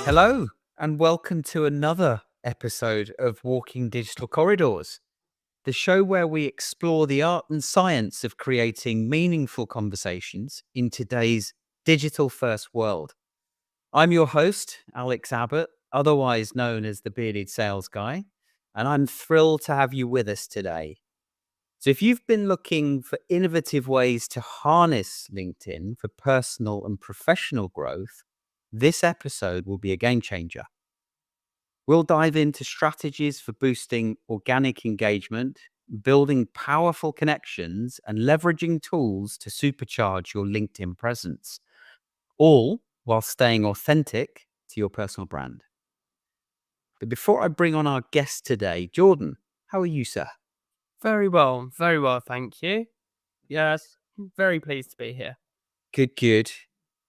Hello, and welcome to another episode of Walking Digital Corridors, the show where we explore the art and science of creating meaningful conversations in today's digital-first world. I'm your host, Alex Abbott, otherwise known as the Bearded Sales Guy, and I'm thrilled to have you with us today. So if you've been looking for innovative ways to harness LinkedIn for personal and professional growth, this episode will be a game changer. We'll dive into strategies for boosting organic engagement, building powerful connections, and leveraging tools to supercharge your LinkedIn presence, all while staying authentic to your personal brand. But before I bring on our guest today, Jordan, how are you, sir? Very well, thank you. Yes, very pleased to be here. Good.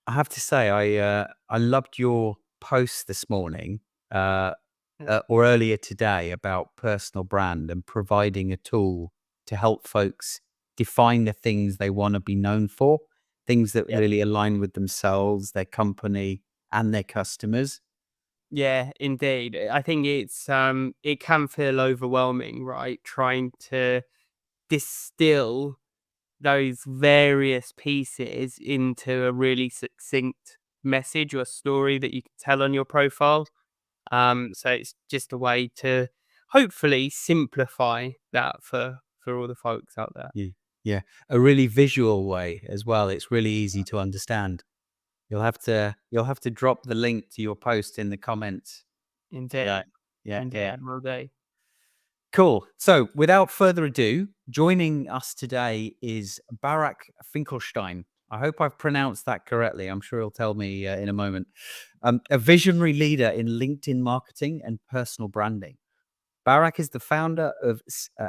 I have to say, I loved your post this morning or earlier today about personal brand and providing a tool to help folks define the things they want to be known for, things that really align with themselves, their company, and their customers. Yeah, indeed. I think it's it can feel overwhelming, right? Trying to distill those various pieces into a really succinct message or story that you can tell on your profile. So it's just a way to hopefully simplify that for all the folks out there. Yeah, a really visual way as well. It's really easy to understand. You'll have to drop the link to your post in the comments. Indeed. Yeah. Will do. Cool. So without further ado, joining us today is Barak Finkelstein. I hope I've pronounced that correctly. I'm sure he'll tell me in a moment. A visionary leader in LinkedIn marketing and personal branding. Barak is the founder of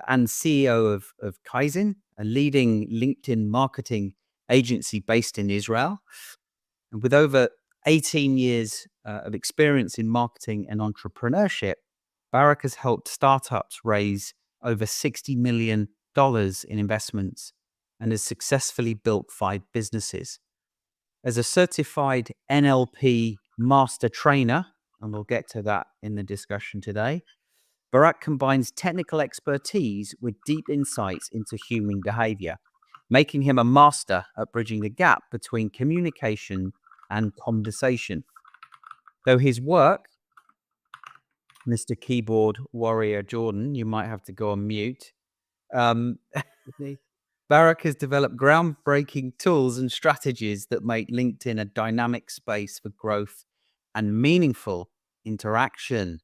and CEO of Kaizen, a leading LinkedIn marketing agency based in Israel. And with over 18 years of experience in marketing and entrepreneurship, Barak has helped startups raise over $60 million in investments and has successfully built 5 businesses. As a certified NLP master trainer, and we'll get to that in the discussion today, Barak combines technical expertise with deep insights into human behavior, making him a master at bridging the gap between communication and conversation. Though his work, Mr. Keyboard Warrior Jordan, you might have to go on mute. Barak has developed groundbreaking tools and strategies that make LinkedIn a dynamic space for growth and meaningful interaction.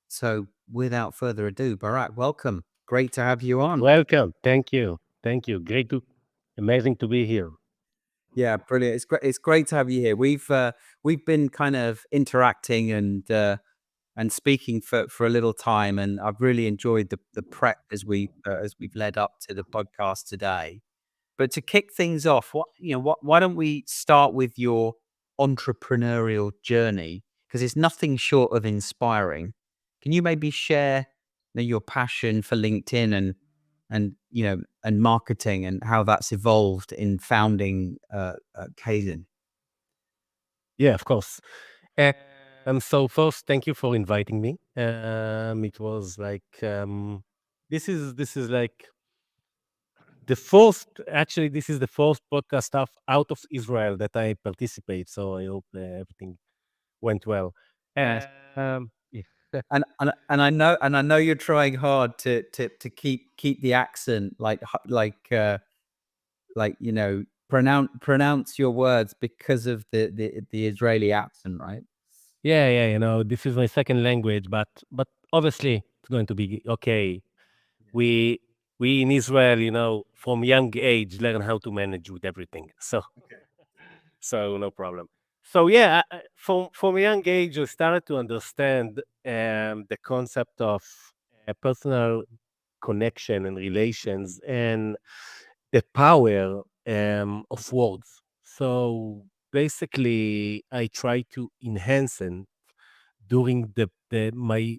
So without further ado, Barak, welcome. Great to have you on. Welcome. Thank you. Amazing to be here. Yeah, brilliant. It's great. It's great to have you here. We've been kind of interacting and speaking for a little time, and I've really enjoyed the prep as we've led up to the podcast today. But to kick things off, why don't we start with your entrepreneurial journey, because it's nothing short of inspiring. Can you maybe share your passion for LinkedIn and marketing and how that's evolved in founding Kaizen? Yeah, of course. So first, thank you for inviting me. It was like this is like the first. Actually, this is the first podcast stuff out of Israel that I participate. So I hope everything went well. Yes. Yeah. And I know you're trying hard to keep the accent pronounce your words because of the Israeli accent, right? Yeah. This is my second language, but obviously it's going to be okay. We in Israel, from young age, learn how to manage with everything. So no problem. So yeah, from a young age, I started to understand the concept of personal connection and relations and the power of words. So basically, I try to enhance and during my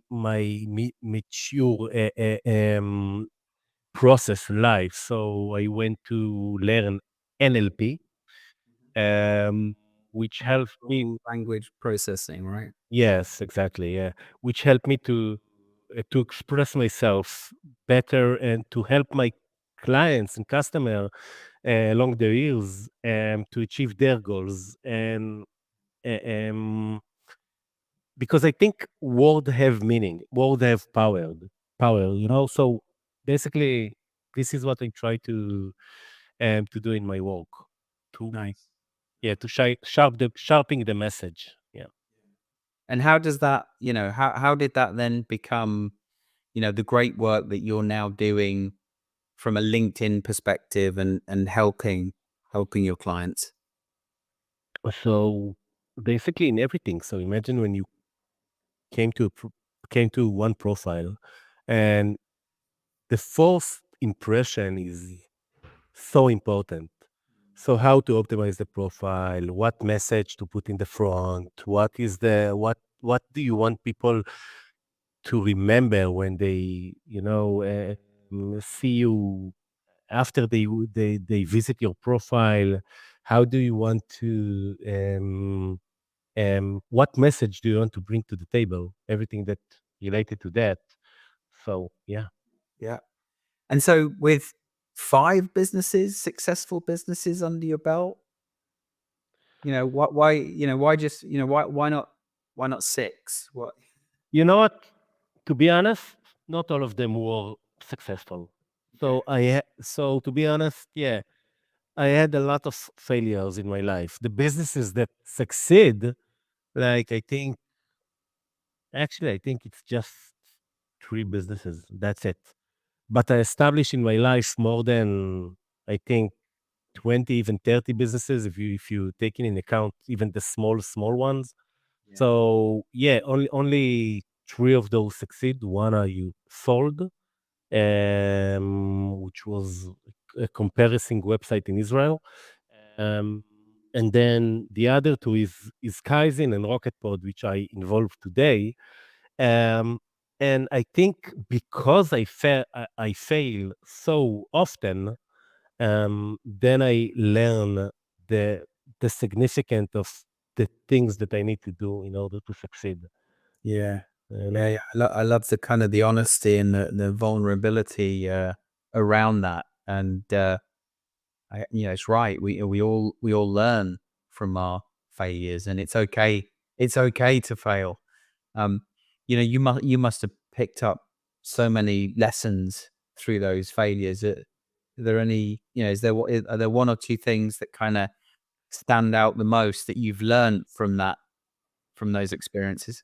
mature process life. So I went to learn NLP. which helped me. Language processing, right? Yes, exactly. Yeah, which helped me to express myself better and to help my clients and customer along the years to achieve their goals. And uh, um, because I think words have meaning, words have power. So basically, this is what I try to do in my work. To Nice. Yeah, to sharpening the message. Yeah. And how does that, how did that then become, the great work that you're now doing from a LinkedIn perspective and helping your clients? So basically in everything. So imagine when you came to came to one profile, and the first impression is so important. So how to optimize the profile, what message to put in the front, what do you want people to remember when they see you after they visit your profile. How do you want to what message do you want to bring to the table? Everything that related to that. So yeah. Yeah. And so with 5 businesses, successful businesses under your belt, why just, why not 6? What? You know what? To be honest, not all of them were successful. Okay. So to be honest, yeah, I had a lot of failures in my life. The businesses that succeed, like I think it's just 3 businesses. That's it. But I established in my life more than, I think, 20, even 30 businesses if you take in account even the small ones. Yeah. So yeah, only 3 of those succeed. One you sold, which was a comparison website in Israel. Um, and then the other 2 is Kaizen and Rocketpod, which I involved today. Um, and I think because I fail so often, then I learn the the significance of the things that I need to do in order to succeed. Yeah. You Yeah, know? yeah. I love the kind of the honesty and the vulnerability around that. And it's right. We all learn from our failures, and it's okay. It's okay to fail. Um, you must have picked up so many lessons through those failures. Are there any? Are there one or two things that kind of stand out the most that you've learned from those experiences?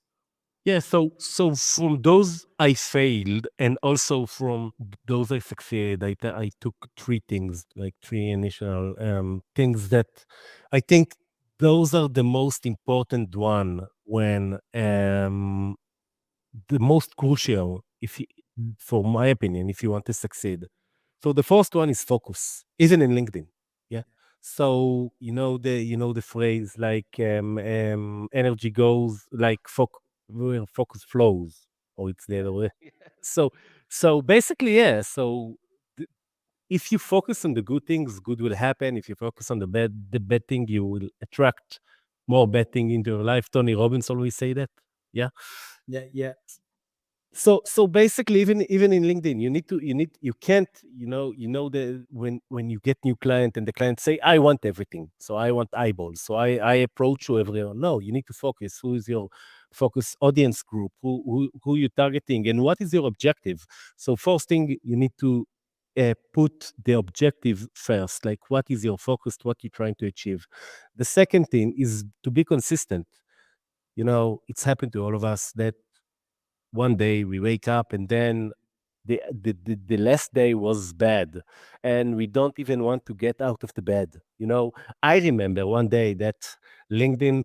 Yeah, so from those I failed, and also from those I succeeded, I took 3 things, like 3 initial things that I think those are the most important one when the most crucial, for my opinion, if you want to succeed. So the first one is focus, even in LinkedIn. Yeah. So the phrase like energy goes like where focus flows, or it's the other way. So basically, yeah. So th- if you focus on the good things, good will happen. If you focus on the bad thing, you will attract more bad thing into your life. Tony Robbins always say that. Yeah. Yeah, yeah, So basically, even in LinkedIn, you can't, the when you get new client and the client say, I want everything, so I want eyeballs, so I approach you everyone. No, you need to focus. Who is your focus audience group? Who you targeting, and what is your objective? So first thing, you need to put the objective first, like what is your focus, what you're trying to achieve. The second thing is to be consistent. It's happened to all of us that one day we wake up and then the last day was bad, and we don't even want to get out of the bed. I remember one day that LinkedIn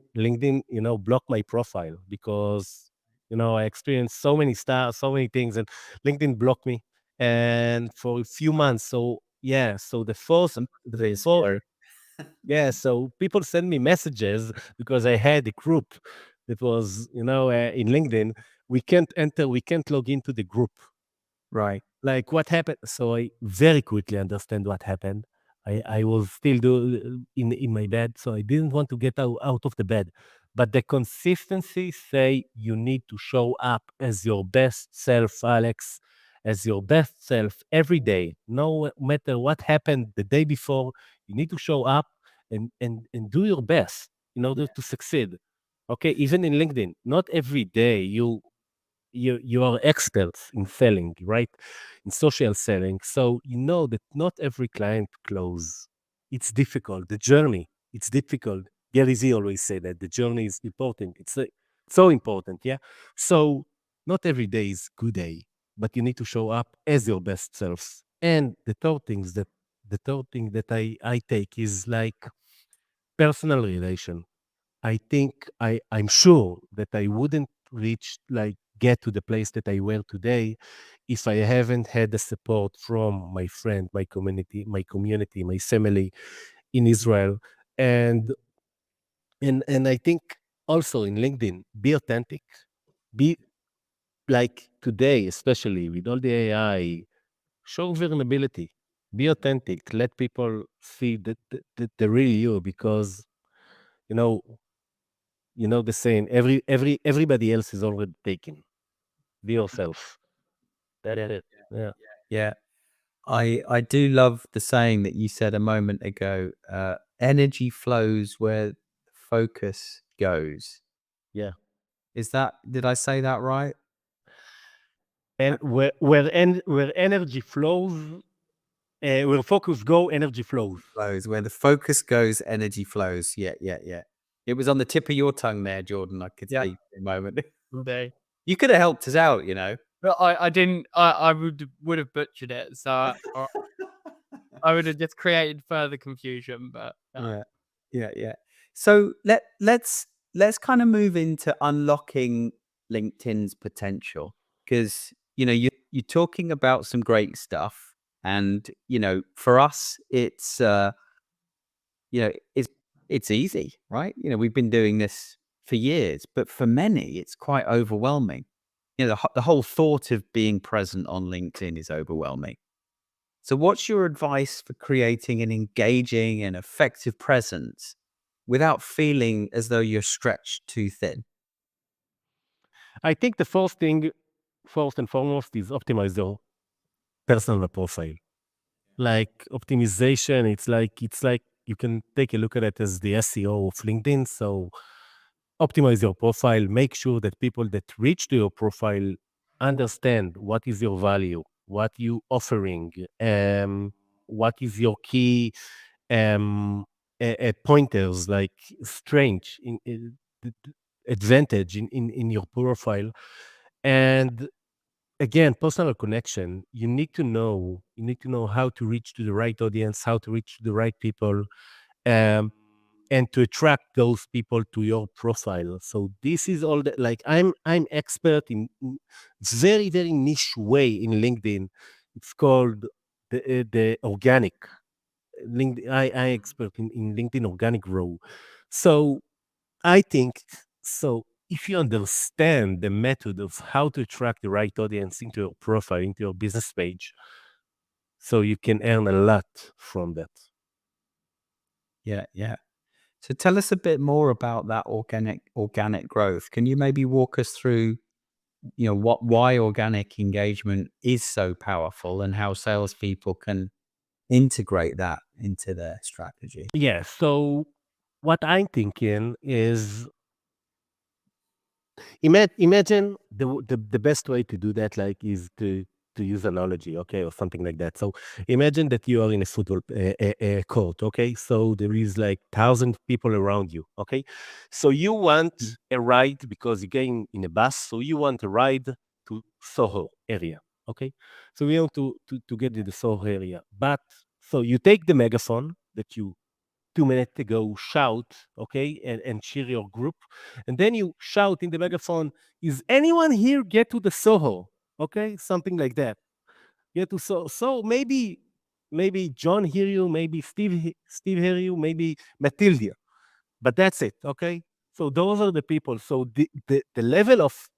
blocked my profile because I experienced so many stars, so many things, and LinkedIn blocked me, and for a few months. So yeah, so the please. first yeah, so people send me messages because I had a group that was, in LinkedIn. We can't log into the group. Right. Like what happened? So I very quickly understand what happened. I was still in my bed, so I didn't want to get out of the bed. But the consistency say you need to show up as your best self, Alex, as your best self every day, no matter what happened the day before. You need to show up and do your best in order to succeed. Okay, even in LinkedIn, not every day you are experts in selling, right? In social selling. So you know that not every client close. It's difficult. The journey, it's difficult. Gary Z always say that the journey is important. It's so important, yeah. So not every day is good day, but you need to show up as your best selves. And the third thing that I take is like personal relation. I think I'm sure that I wouldn't reach like get to the place that I were today if I haven't had the support from my friend, my community, my family in Israel. And and I think also in LinkedIn, be authentic, be like today, especially with all the AI, show vulnerability, be authentic, let people see the real you because you know the saying, everybody else is already taken. Be yourself. That's Yeah, it. Yeah. yeah. I do love the saying that you said a moment ago. Energy flows where focus goes. Yeah. Did I say that right? And where energy flows, where focus go, energy flows. Flows where the focus goes, energy flows. Yeah, yeah, yeah. It was on the tip of your tongue there, Jordan. I could Yeah. see for a moment. They. You could have helped us out, you know. But I didn't. I would have butchered it, so I would have just created further confusion. But Yeah, yeah, yeah. So let's kind of move into unlocking LinkedIn's potential because you're talking about some great stuff, and for us it's it's easy, right? We've been doing this for years, but for many it's quite overwhelming. The whole thought of being present on LinkedIn is overwhelming. So what's your advice for creating an engaging and effective presence without feeling as though you're stretched too thin? I think the first thing, first and foremost, is optimize your personal profile. Like optimization, it's like you can take a look at it as the SEO of LinkedIn. So optimize your profile, make sure that people that reach to your profile understand what is your value, what you offering, what is your key pointers, like strength advantage in your profile. And again, personal connection, you need to know how to reach to the right audience, how to reach to the right people, um, and to attract those people to your profile. So this is all that, like, I'm expert in very very niche way in LinkedIn. It's called the organic LinkedIn. I expert in LinkedIn organic role. So I think so. If you understand the method of how to attract the right audience into your profile, into your business page, so you can earn a lot from that. Yeah, yeah. So tell us a bit more about that organic growth. Can you maybe walk us through, why organic engagement is so powerful and how salespeople can integrate that into their strategy? Yeah. So what I'm thinking is, imagine the best way to do that, like, is to use analogy, okay, or something like that. So imagine that you are in a football court, okay. So there is like 1,000 people around you, okay. So you want a ride because you're going in a bus. So you want a ride to Soho area, okay. So we want to get to the Soho area, but so you take the megaphone that you 2 minutes ago shout, okay, and cheer your group. And then you shout in the megaphone, is anyone here get to the Soho? Okay, something like that. Get to Soho. So maybe John hear you, maybe Steve hear you, maybe Matilda. But that's it, okay? So those are the people. So the level of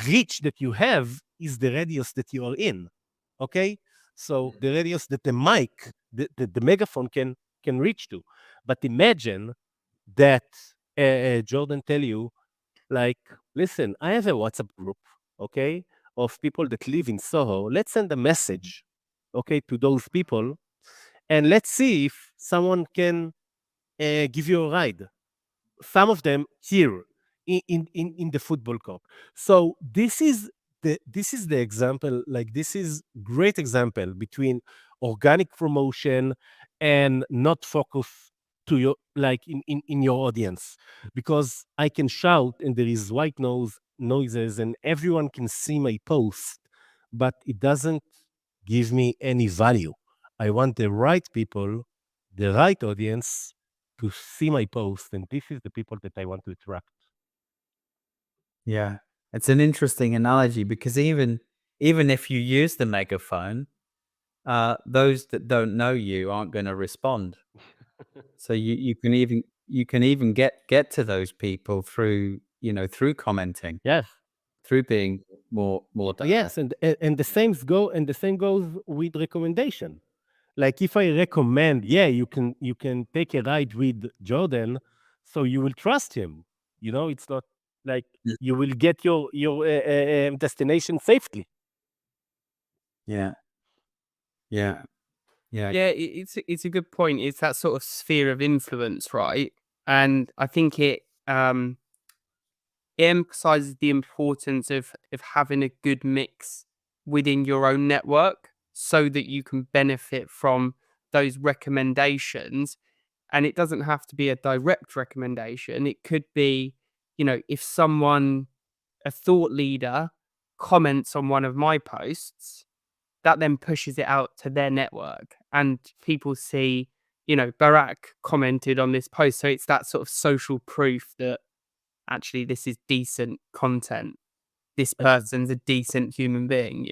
reach that you have is the radius that you are in, okay? So the radius that the mic the megaphone can reach to. But imagine that Jordan tell you, like, listen, I have a WhatsApp group, okay, of people that live in Soho. Let's send a message, okay, to those people, and let's see if someone can give you a ride. Some of them here in the football court. So this is the example, like this is great example between organic promotion and not focus to your like in your audience, because I can shout and there is white noises and everyone can see my post, but it doesn't give me any value. I want the right people, the right audience to see my post, and this is the people that I want to attract. Yeah. It's an interesting analogy because even if you use the megaphone, those that don't know you aren't going to respond. So you can even get to those people through, through commenting, Yes. through being more direct. Yes, and the same goes with recommendation. Like if I recommend, yeah, you can take a ride with Jordan, so you will trust him. It's not like Yeah. you will get your destination safely. Yeah. Yeah. Yeah. Yeah, it's a good point. It's that sort of sphere of influence, right? And I think it emphasizes the importance of having a good mix within your own network so that you can benefit from those recommendations. And it doesn't have to be a direct recommendation. It could be, if a thought leader, comments on one of my posts, that then pushes it out to their network and people see, Barak commented on this post. So it's that sort of social proof that actually this is decent content. This Uh, person's a decent human being.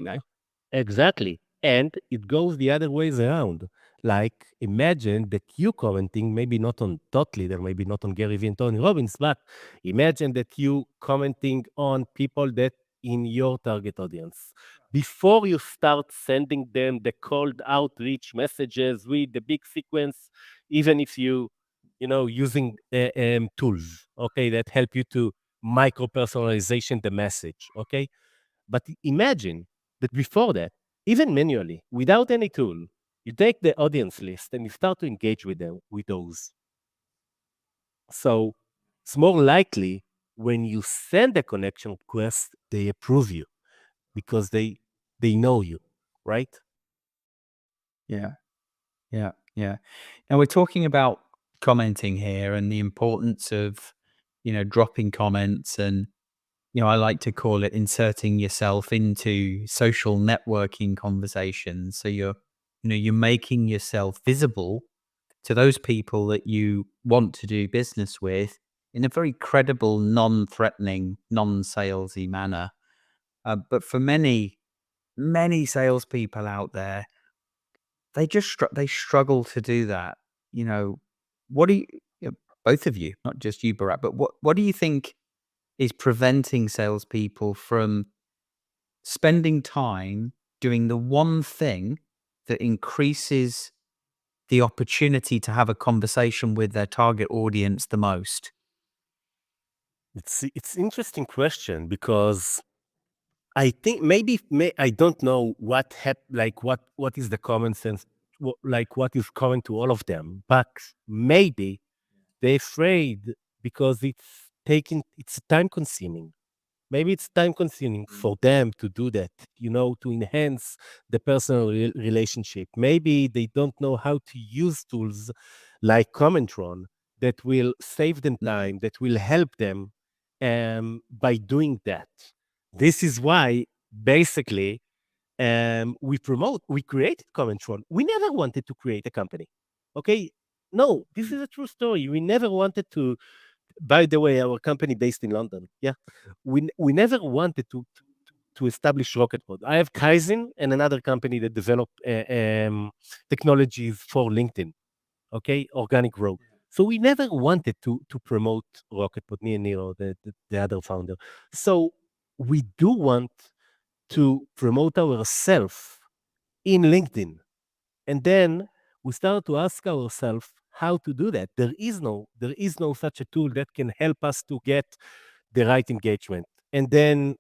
Exactly. And it goes the other ways around. Like, imagine that you commenting, maybe not on Thought Leader, maybe not on Gary Vee and Tony Robbins, but imagine that you commenting on people that in your target audience. Before you start sending them the cold outreach messages with the big sequence, even if using tools, okay, that help you to micro personalization the message, okay? But imagine that before that, even manually, without any tool, you take the audience list and you start to engage with them with those. So it's more likely when you send a connection request, they approve you because they know you, right? Yeah. Yeah. Yeah. And we're talking about commenting here and the importance of, dropping comments and, I like to call it inserting yourself into social networking conversations. So you're making yourself visible to those people that you want to do business with in a very credible, non-threatening, non-salesy manner. But for many salespeople out there, they struggle to do that. You know, what do both of you, not just you, Barak, but what do you think is preventing salespeople from spending time doing the one thing that increases the opportunity to have a conversation with their target audience the most? It's interesting question because I think I don't know like what is the common sense, like what is common to all of them, but maybe they're afraid because it's time consuming. Maybe it's time consuming for them to do that, to enhance the personal relationship. Maybe they don't know how to use tools like Commentron that will save them time, that will help them by doing that. This is why basically we created Commentron. We never wanted to create a company. Okay. No, this is a true story. We never wanted to, by the way, our company based in London. Yeah, we never wanted to establish Rocket Pod. I have Kaizen and another company that develop technologies for LinkedIn. Okay, organic growth. So we never wanted to promote Rocket Pod, me and Nero, the other founder. So we do want to promote ourselves in LinkedIn, and then we start to ask ourselves how to do that. There is no such a tool that can help us to get the right engagement and then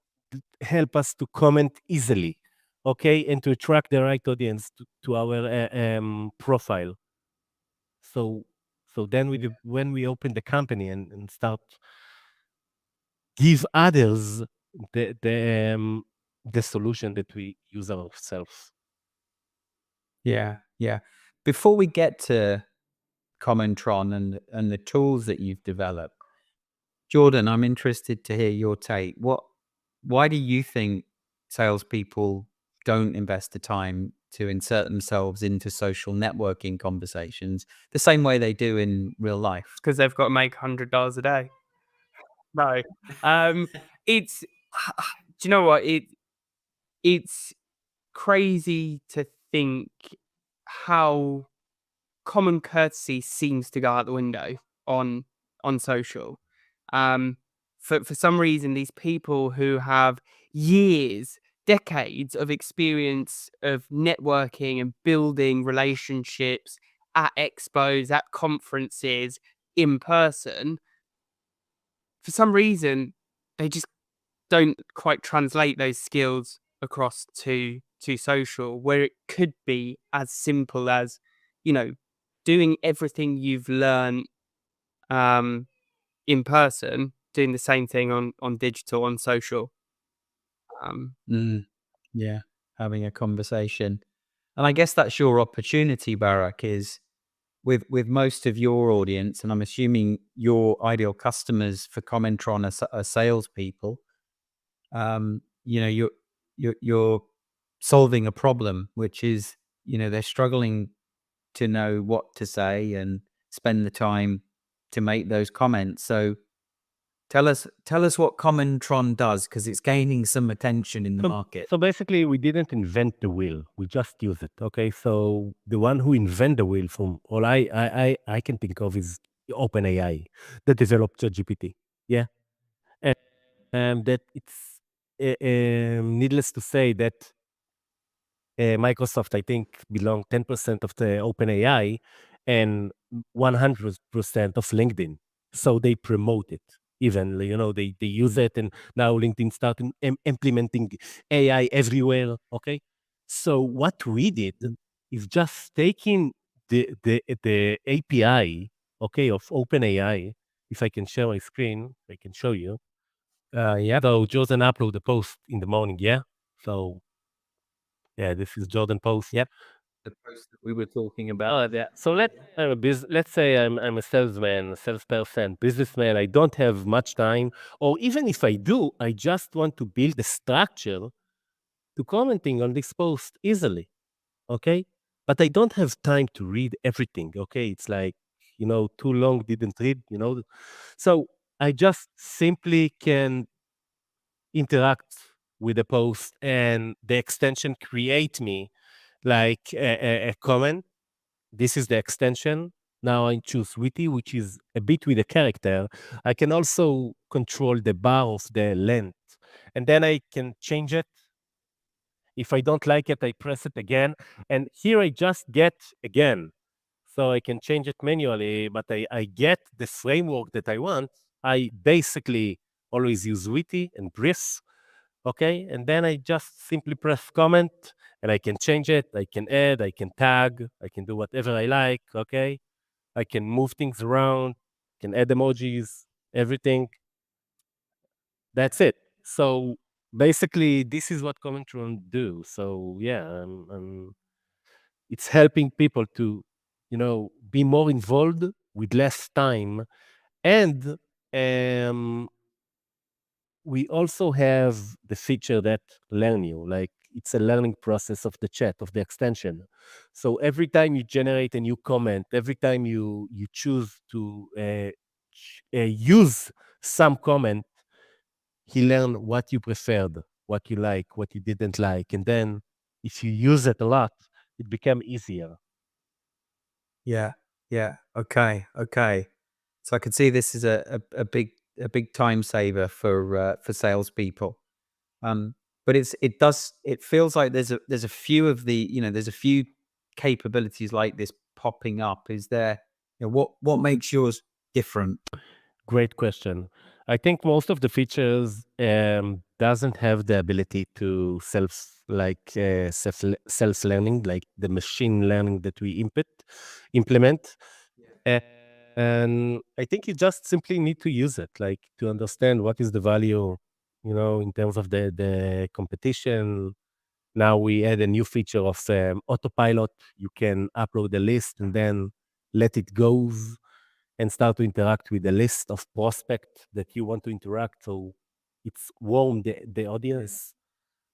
help us to comment easily, okay, and to attract the right audience to our profile. So then when we open the company and start give others the solution that we use ourselves. Yeah, yeah. Before we get to Commentron and the tools that you've developed, Jordan, I'm interested to hear your take. Why do you think salespeople don't invest the time to insert themselves into social networking conversations the same way they do in real life? Because they've got to make $100 a day. No, it's. Do you know what it's crazy to think how common courtesy seems to go out the window on social. For some reason, these people who have years, decades of experience of networking and building relationships at expos, at conferences, in person, for some reason, they just don't quite translate those skills across to social, where it could be as simple as, doing everything you've learned in person, doing the same thing on digital, on social. Yeah, having a conversation. And I guess that's your opportunity, Barak, is with most of your audience, and I'm assuming your ideal customers for Commentron are salespeople. You're solving a problem, which is, they're struggling to know what to say and spend the time to make those comments. So tell us what Commentron does, because it's gaining some attention in the market. So basically, we didn't invent the wheel; we just use it. Okay, so the one who invented the wheel, from all I can think of, is OpenAI that developed ChatGPT. Yeah, and that it's needless to say that Microsoft, I think, belong 10% of the OpenAI and 100% of LinkedIn. So they promote it. Even, they use it, and now LinkedIn started implementing AI everywhere. Okay, so what we did is just taking the API, okay, of OpenAI. If I can share my screen, I can show you. Yeah. So Jordan upload the post in the morning. Yeah. So yeah, this is Jordan post. Yep. The post that we were talking about. Yeah. So let's say I'm a salesperson, businessman. I don't have much time, or even if I do, I just want to build a structure to commenting on this post easily. Okay, but I don't have time to read everything. Okay, it's like, too long, didn't read. So I just simply can interact with the post, and the extension create me like a comment. This is the extension. Now I choose witty, which is a bit with a character. I can also control the bar of the length, and then I can change it. If I don't like it, I press it again, and here I just get again. So I can change it manually, but I get the framework that I want. I basically always use witty and brief. Okay, and then I just simply press comment, and I can change it, I can add, I can tag, I can do whatever I like. Okay, I can move things around, can add emojis, everything. That's it. So basically, this is what Commentron do. So yeah, it's helping people to, be more involved with less time, and we also have the feature that learn you, like it's a learning process of the chat, of the extension. So every time you generate a new comment, every time you choose to use some comment, he learn what you preferred, what you like, what you didn't like, and then if you use it a lot, it become easier. Yeah. Yeah. Okay. So I can see this is a big time saver for salespeople. But it feels like there's a few of the, there's a few capabilities like this popping up? Is there, what makes yours different? Great question. I think most of the features doesn't have the ability to self learning, like the machine learning that we implement. A- And I think you just simply need to use it, like to understand what is the value, in terms of the competition. Now we add a new feature of autopilot. You can upload a list and then let it go and start to interact with a list of prospects that you want to interact. So it's warm the audience.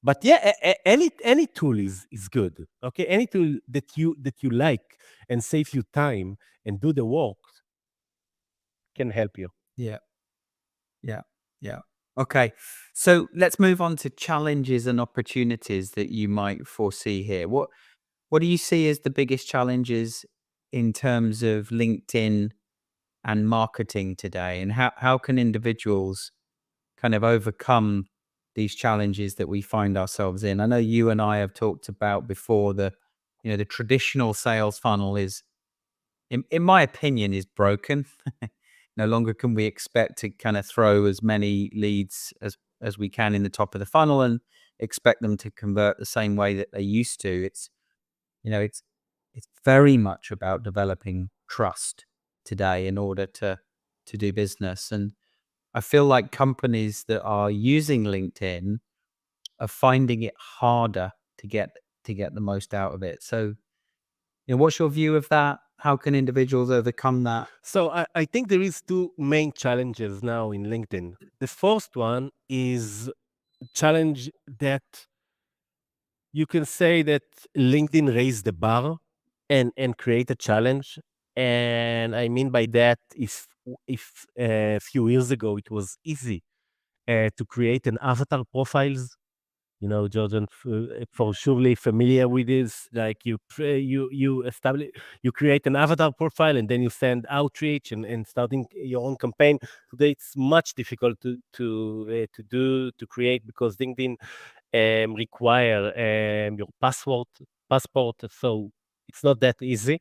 But yeah, any tool is good. Okay, any tool that you like and save you time and do the work can help you. Yeah. Yeah. Yeah. Okay. So let's move on to challenges and opportunities that you might foresee here. What do you see as the biggest challenges in terms of LinkedIn and marketing today? And how can individuals kind of overcome these challenges that we find ourselves in? I know you and I have talked about before the traditional sales funnel is, in my opinion, is broken. No longer can we expect to kind of throw as many leads as we can in the top of the funnel and expect them to convert the same way that they used to. It's very much about developing trust today in order to do business. And I feel like companies that are using LinkedIn are finding it harder to get the most out of it. So, what's your view of that? How can individuals overcome that? So I think there is two main challenges now in LinkedIn. The first one is challenge that you can say that LinkedIn raised the bar and create a challenge. And I mean by that, if a few years ago it was easy to create an avatar profiles, Jordan, for surely familiar with this. Like you establish, you create an avatar profile, and then you send outreach and starting your own campaign. Today, it's much difficult to create because LinkedIn require your passport, so it's not that easy.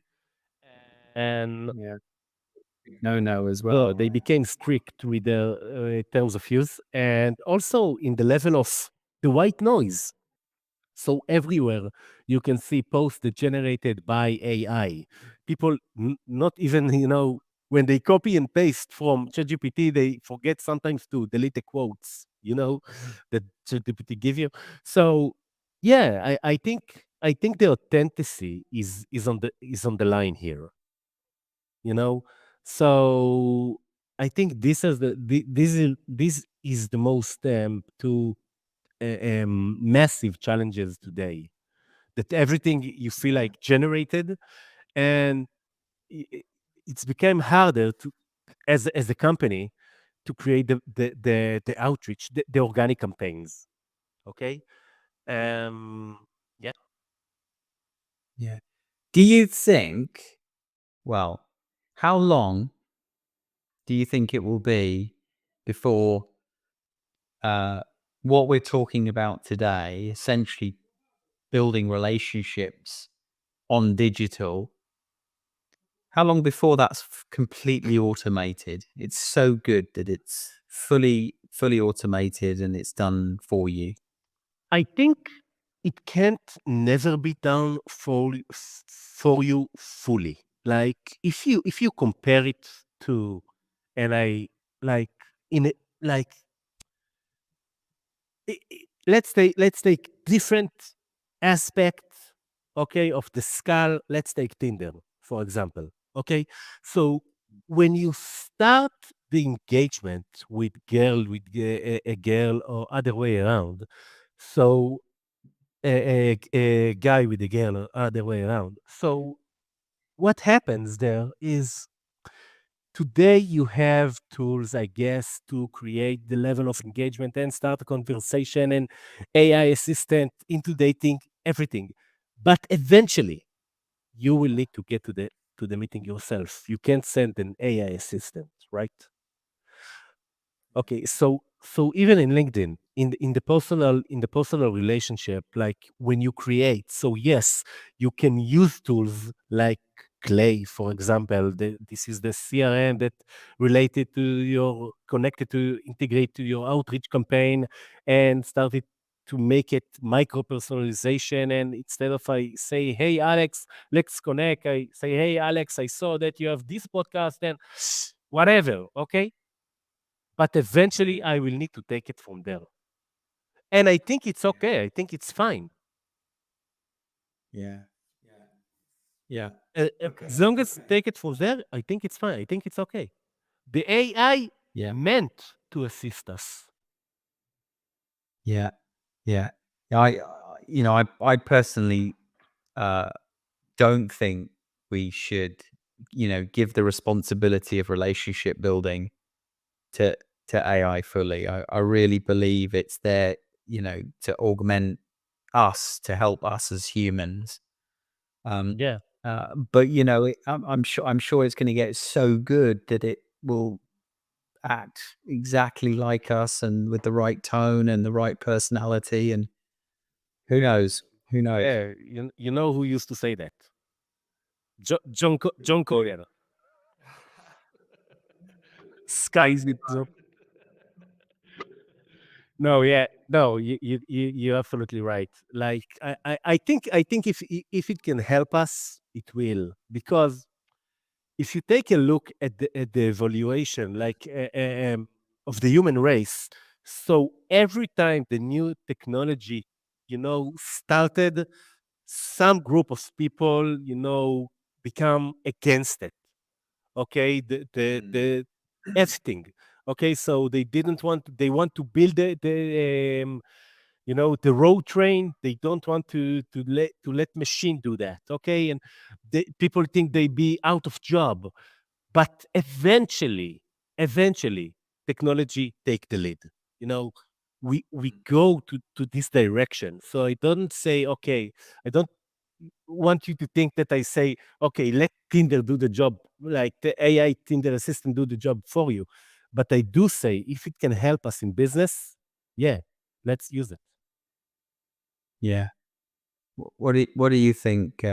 And Yeah. No, as well. so they became strict with the terms of use, and also in the level of the white noise. So everywhere you can see posts that generated by AI. People not even, when they copy and paste from ChatGPT, they forget sometimes to delete the quotes, that ChatGPT give you. So yeah, I think the authenticity is on the line here, you know. So I think this is the most two massive challenges today, that everything you feel like generated, and it's become harder to, as a company, to create the outreach, the organic campaigns. Okay. Yeah. Yeah. Do you think, well, how long do you think it will be before what we're talking about today, essentially building relationships on digital, how long before that's completely automated? It's so good that it's fully automated and it's done for you. I think it can't never be done for you fully. Like if you compare it to, and I like in it, like let's take different aspects, okay, of the skull. Let's take Tinder, for example. Okay, so when you start the engagement with a girl, or other way around, so a guy with a girl, or other way around. So what happens there is, today you have tools, I guess, to create the level of engagement and start a conversation, and AI assistant into dating, everything. But eventually, you will need to get to the meeting yourself. You can't send an AI assistant, right? Okay, so even in LinkedIn, in the personal relationship, like when you create. So yes, you can use tools like Clay, for example. This is the CRM that related to your connected to integrate to your outreach campaign and started to make it micro personalization. And instead of I say, hey Alex, let's connect, I say, hey Alex, I saw that you have this podcast and whatever, okay? But eventually I will need to take it from there. And I think it's okay. I think it's fine. Yeah. Yeah. As long as take it from there, I think it's fine. I think it's okay. The AI Yeah. meant to assist us. Yeah. Yeah. I personally don't think we should, give the responsibility of relationship building to AI fully. I really believe it's there, to augment us, to help us as humans. Yeah. But I'm sure it's going to get so good that it will act exactly like us and with the right tone and the right personality. And who knows? Who knows? Yeah. You know who used to say that? John Collier. Sky's the top. No, yeah, no, you're absolutely right. Like I think if it can help us, it will, because if you take a look at the evaluation, like of the human race, so every time the new technology, started, some group of people, become against it. Okay, the everything. Okay, so they didn't want. They want to build the road train. They don't want to let machine do that. Okay, and people think they be out of job, but eventually technology take the lead. you know we go to this direction. So I don't say, okay, I don't want you to think that I say, okay, let Tinder do the job, like the AI Tinder assistant do the job for you. But I do say, if it can help us in business, yeah, let's use it. Yeah. What do you think,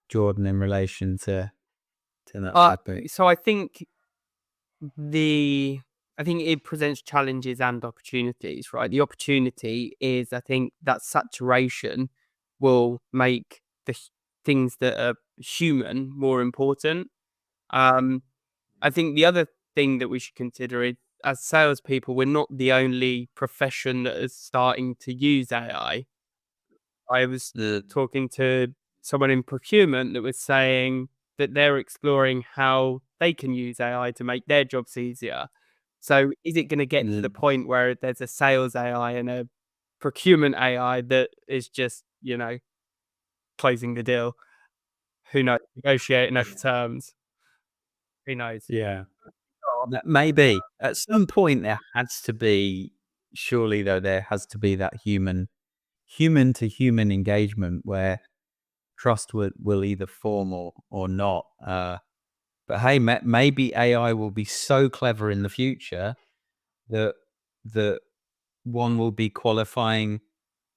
Jordan, in relation to that topic? So I think it presents challenges and opportunities, right? The opportunity is, I think, that saturation will make things that are human more important. I think the other thing that we should consider is, as salespeople, we're not the only profession that is starting to use AI. I was talking to someone in procurement that was saying that they're exploring how they can use AI to make their jobs easier. So is it going to get to the point where there's a sales AI and a procurement AI that is just, closing the deal? Who knows? Negotiating over terms. Who knows? Yeah. Maybe at some point there has to be, surely though, there has to be that human to human engagement where trust will either form or not. But hey, maybe AI will be so clever in the future that that one will be qualifying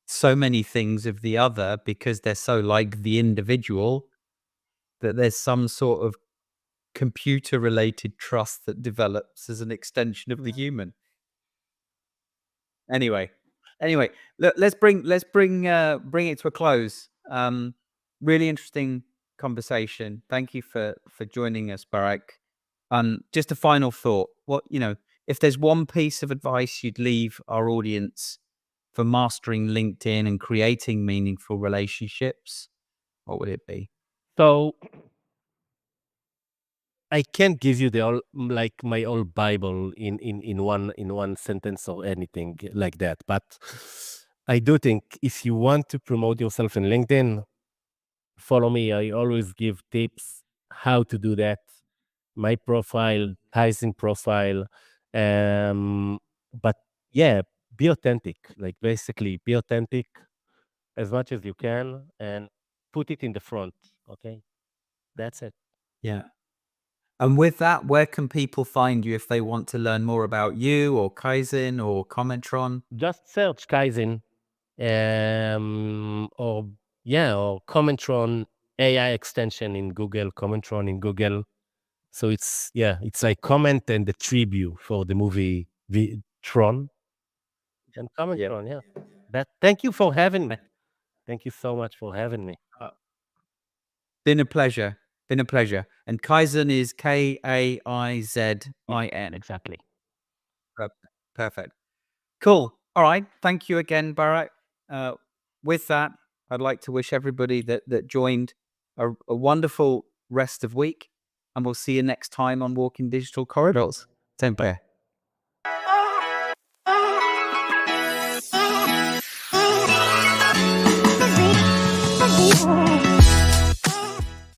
so many things of the other because they're so like the individual that there's some sort of computer related trust that develops as an extension of the human. Anyway, let's bring it to a close. Really interesting conversation. Thank you for joining us, Barak. Just a final thought. If there's one piece of advice you'd leave our audience for mastering LinkedIn and creating meaningful relationships, what would it be? So I can't give you the all like my old Bible in one sentence or anything like that. But I do think if you want to promote yourself in LinkedIn, follow me. I always give tips how to do that. My profile, Tyson profile. But yeah, be authentic. Like basically be authentic as much as you can and put it in the front. Okay. That's it. Yeah. And with that, where can people find you if they want to learn more about you or Kaizen or Commentron? Just search Kaizen, or Commentron AI extension in Google, Commentron in Google. So it's like comment and the tribute for the movie Tron and Commentron. Yeah. Thank you for having me. Thank you so much for having me. Been a pleasure. Been a pleasure. And Kaizen is Kaizin. Exactly. Perfect. Cool. All right. Thank you again, Barak. With that, I'd like to wish everybody that joined a wonderful rest of week, and we'll see you next time on Walking Digital Corridors. Sempre. Thank you.